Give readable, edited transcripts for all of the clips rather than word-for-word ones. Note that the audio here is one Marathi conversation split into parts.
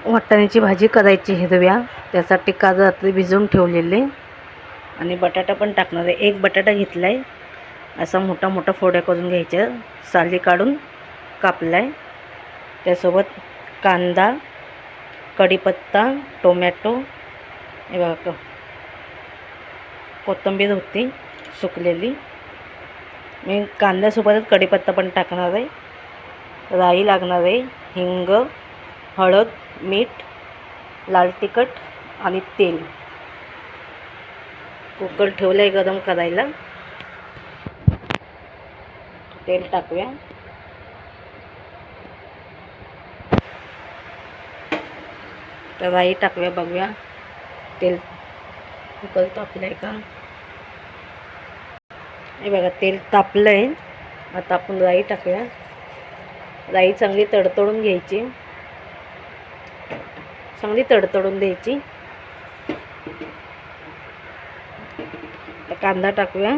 वाटाण्याची भाजी करायची हिरव्या, त्यासाठी काल रात्री भिजवून ठेवलेले आणि बटाटा पण टाकणार आहे. एक बटाटा घेतला आहे, असा मोठा मोठा फोड्या करून घ्यायच्या, साली काढून कापला आहे. त्यासोबत कांदा, कढीपत्ता, टोमॅटो, हे बघा कोथिंबीर होती सुकलेली. मी कांद्यासोबतच कढीपत्ता पण टाकणार आहे. राई लागणार आहे, हिंग, हळद, मीठ, लाल तिखट आणि तेल. कुकर ठेवलं आहे गरम करायला. तेल टाकूया. राई टाकूया, बघूया तेल कुकर तापलं आहे का. हे बघा तेल तापलं आहे. आता आपण राई टाकूया. राई चांगली तडतडून घ्यायची, चांगली तडतडून द्यायची. कांदा टाकूया,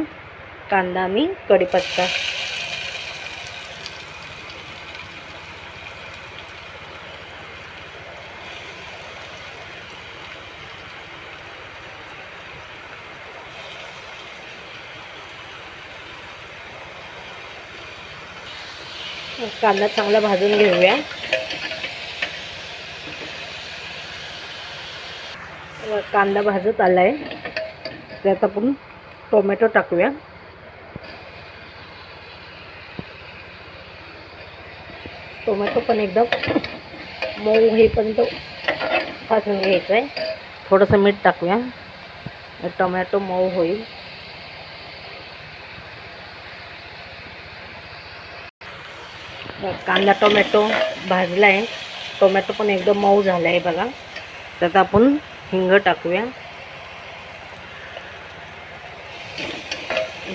कांदा आणि कढीपत्ता. कांदा चांगला भाजून घेऊया. कांदा भाजत आलाय, त्यात आपण टोमॅटो टाकूया. टोमॅटो पण एकदम मऊ होईपर्यंत भाजून घ्यायचं आहे. थोडंसं मीठ टाकूया, टोमॅटो मऊ होईल. कांदा टोमॅटो भाजला आहे, टोमॅटो पण एकदम मऊ झाला आहे बघा. त्यात आपण हिंग टाकूया.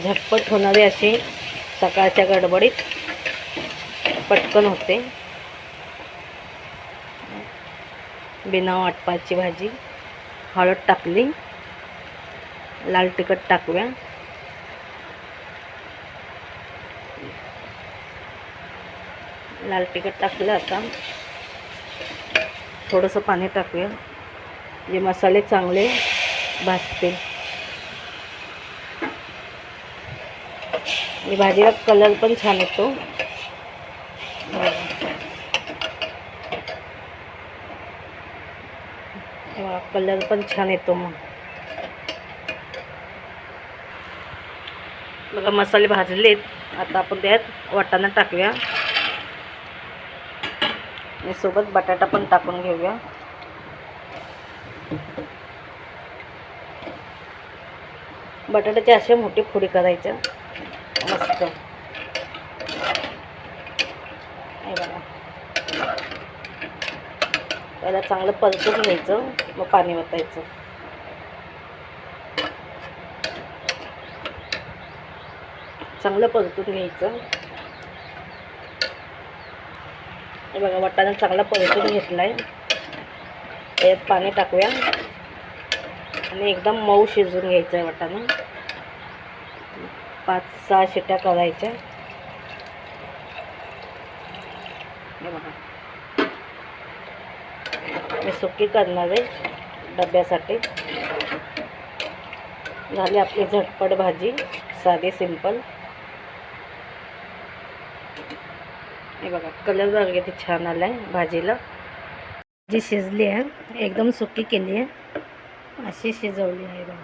झटपट होणारे असे सकाळच्या गडबडीत पटकन होते, बिना वाटपाची भाजी. हळद टाकली, लाल तिखट टाकूया. लाल तिखट टाकलं. आता थोडंसं पाणी टाकूया, जे मसाले चांगले भाजतील. आणि भाजीला कलर पण छान येतो. कलर पण छान येतो. मग बघा मसाले भाजलेत. आता आपण त्यात वाटाणा टाकूया आणि सोबत बटाटा पण टाकून घेऊया. बटाट्याचे असे मोठी फोडी करायच्या मस्त. हे बघा, त्याला चांगलं परतून घ्यायचं, मग पाणी ओतायचं. चांगलं परतून घ्यायचं. हे बघा वाटाणा चांगला परतून घेतला आहे. त्यात पाणी टाकूया आणि एकदम मऊ शिजवून घ्यायचं आहे वाटाणा. 5-6 शिट्या करायच्या. हे बघा मी सुकी करणार आहे डब्यासाठी. झाली आपली झटपट भाजी, साधी सिंपल. हे बघा कलर बघा किती छान आला आहे भाजीला. भाजी शिजली आहे, एकदम सुकी केली आहे, अशी शिजवली आहे बघा.